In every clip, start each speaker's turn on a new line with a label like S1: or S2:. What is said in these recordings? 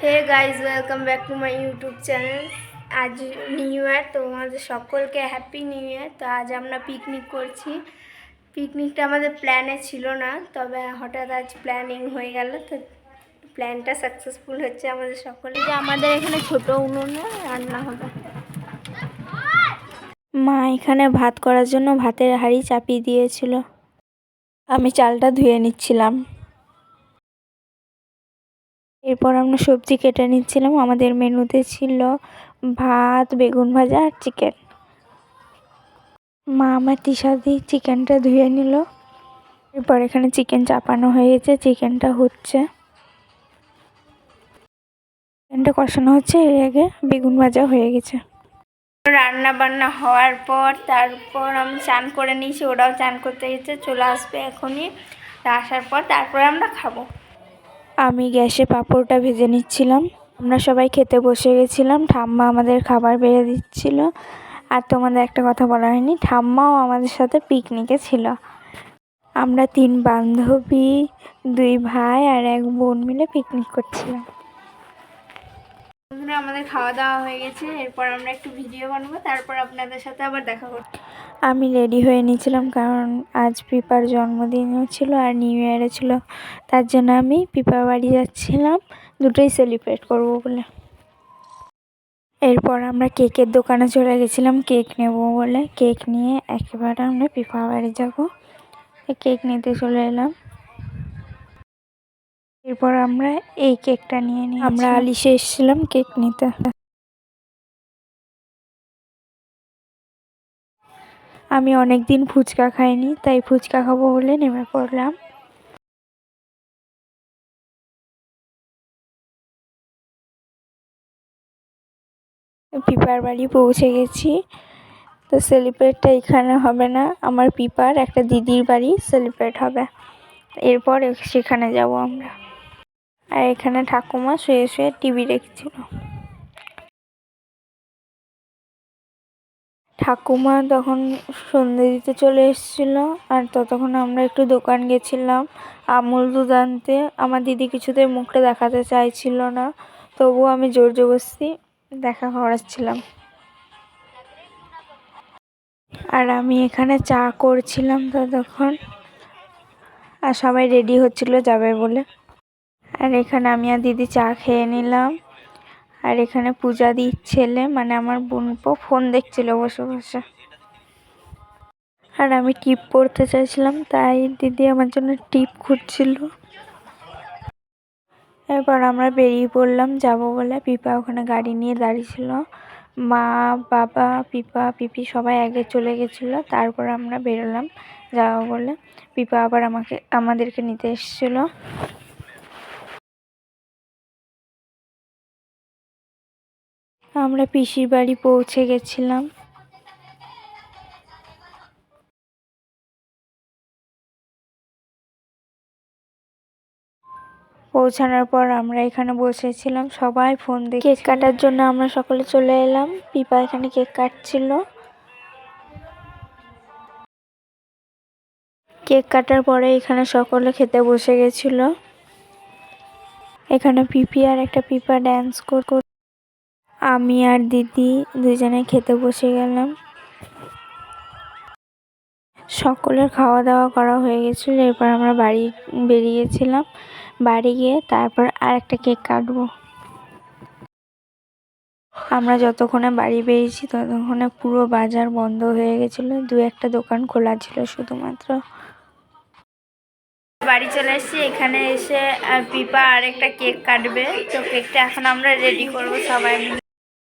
S1: Hey guys, welcome back to my YouTube channel. আজ new year, তো আমাদের সকলকে হ্যাপি নিউ ইয়ার। তো আজ আমরা পিকনিক করছি। পিকনিকটা আমাদের প্ল্যানে ছিল না, তবে হঠাৎ আজ প্ল্যানিং হয়ে গেল। তো প্ল্যানটা সাকসেসফুল হচ্ছে আমাদের সকলে। যে আমাদের এখানে ছোটো উনুনে রান্না হবে। মা এখানে ভাত করার জন্য ভাতের হাঁড়ি চাপিয়ে দিয়েছিল। আমি চালটা ধুয়ে নিচ্ছিলাম। এরপর আমরা সবজি কেটে নিচ্ছিলাম। আমাদের মেনুতে ছিল ভাত, বেগুন ভাজা আর চিকেন। মা আমার টিসা দিয়ে চিকেনটা ধুয়ে নিল। এরপর এখানে চিকেন চাপানো হয়ে গেছে, চিকেনটা হচ্ছে, চিকেনটা কষানো হচ্ছে। এর আগে বেগুন ভাজা হয়ে গেছে। রান্না বান্না হওয়ার পর তারপর আমি চান করে নিয়েছি, ওরাও চান করতে গেছে, চলে আসবে এখনই। আসার পর তারপরে আমরা খাবো। আমি গ্যাসে পাঁপড়টা ভেজে নিচ্ছিলাম। আমরা সবাই খেতে বসে গেছিলাম। ঠাম্মা আমাদের খাবার বেড়ে দিচ্ছিল। আর তোমাদের একটা কথা বলা হয়নি, ঠাম্মাও আমাদের সাথে পিকনিকে ছিল। আমরা 3 বান্ধবী, 2 ভাই আর 1 বোন মিলে পিকনিক করছিলাম। বন্ধুরা, আমাদের খাওয়া দাওয়া হয়ে গেছে। এরপর আমরা একটু ভিডিও বানাবো, তারপর আপনাদের সাথে আবার দেখা করব। আমি রেডি হয়ে নিয়েছিলাম, কারণ আজ পিপার জন্মদিনও ছিল আর নিউ ইয়ারে ছিল। তার জন্য আমি পিপার বাড়ি যাচ্ছিলাম, দুটোই সেলিব্রেট করব বলে। এরপর আমরা কেকের দোকানে চলে গেছিলাম কেক নেব বলে। কেক নিয়ে একেবারে আমরা পিপা বাড়ি যাব। কেক নিতে চলে এলাম। এরপর আমরা এই কেকটা নিয়ে নিই। আমরা আলিশে এসেছিলাম কেক নিতে। আমি অনেক দিন ফুচকা খাইনি, তাই ফুচকা খাবো বলে নেমে পড়লাম। পিপার বাড়ি পৌঁছে গেছি। তো সেলিব্রেটটা এখানে হবে না, আমার পিপার একটা দিদির বাড়ি সেলিব্রেট হবে। এরপর সেখানে যাব আমরা। আর এখানে ঠাকুমা শুয়ে শুয়ে টিভি দেখছিল। ঠাকুমা তখন সন্ধে দিতে চলে এসেছিলো। আর ততক্ষণ আমরা একটু দোকান গেছিলাম আমুল দুধ আনতে। আমার দিদি কিছুতেই মুখটা দেখাতে চাইছিল না, তবুও আমি জোর জবরদস্তি দেখা করাচ্ছিলাম। আর আমি এখানে চা করছিলাম ততক্ষণ, আর সবাই রেডি হচ্ছিল যাবে বলে। আর এখানে আমি আর দিদি চা খেয়ে নিলাম। আর এখানে পূজা দির ছেলে, মানে আমার বোনপো, ফোন দেখছিল বসে বসে। আর আমি টিপ পড়তে চাইছিলাম, তাই দিদি আমার জন্য টিপ খুঁজছিল। এরপর আমরা বেরিয়ে পড়লাম যাব বলে। পিপা ওখানে গাড়ি নিয়ে দাঁড়িয়ে ছিল। মা, বাবা, পিপা, পিপি সবাই আগে চলে গেছিলো। তারপর আমরা বেরোলাম যাব বলে। পিপা আবার আমাদেরকে নিতে এসেছিলো। আমরা পিসির বাড়ি পৌঁছে গেছিলাম। পৌঁছানোর পর আমরা এখানে বসেছিলাম, সবাই ফোন দেখে। কেক কাটার জন্য আমরা সকলে চলে এলাম। পিপা এখানে কেক কাটছিল। কেক কাটার পরে এখানে সকলে খেতে বসে গেছিল। এখানে পিপি আর একটা পিপা ড্যান্স করছে। আমি আর দিদি দুজনে খেতে বসে গেলাম। সকলের খাওয়া দাওয়া করা হয়ে গেছিলো। এরপর আমরা বাড়ি বেরিয়েছিলাম। বাড়ি গিয়ে তারপর আর একটা কেক কাটবো। আমরা যতক্ষণে বাড়ি বেরিয়েছি ততক্ষণে পুরো বাজার বন্ধ হয়ে গেছিলো, 2-1টা দোকান খোলা ছিল শুধুমাত্র। বাড়ি চলে এসেছি। এখানে এসে পিপা আর একটা কেক কাটবে, তো কেকটা এখন আমরা রেডি করবো সবাই মিলে।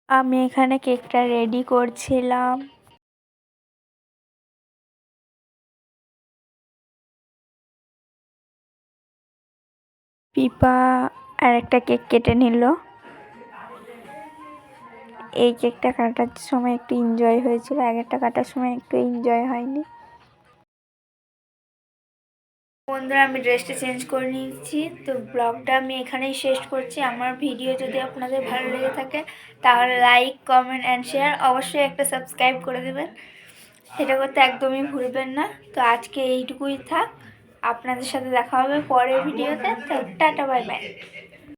S1: আমি এখানে কেকটা রেডি করছিলাম। পিপা আর একটা কেক কেটে নিল। এই কেকটা কাটার সময় একটু এনজয় হয়েছিল, আগেরটা কাটার সময় একটু এনজয় হয়নি। বন্ধুরা, আমি ড্রেসটা চেঞ্জ করে নিয়েছি। তো ব্লগটা আমি এখানেই শেষ করছি। আমার ভিডিও যদি আপনাদের ভালো লেগে থাকে তাহলে লাইক, কমেন্ট অ্যান্ড শেয়ার, অবশ্যই একটা সাবস্ক্রাইব করে দেবেন। সেটা করতে একদমই ভুলবেন না। তো আজকে এইটুকুই থাক। আপনাদের সাথে দেখা হবে পরের ভিডিওতে। তো টাটা, বাই বাই।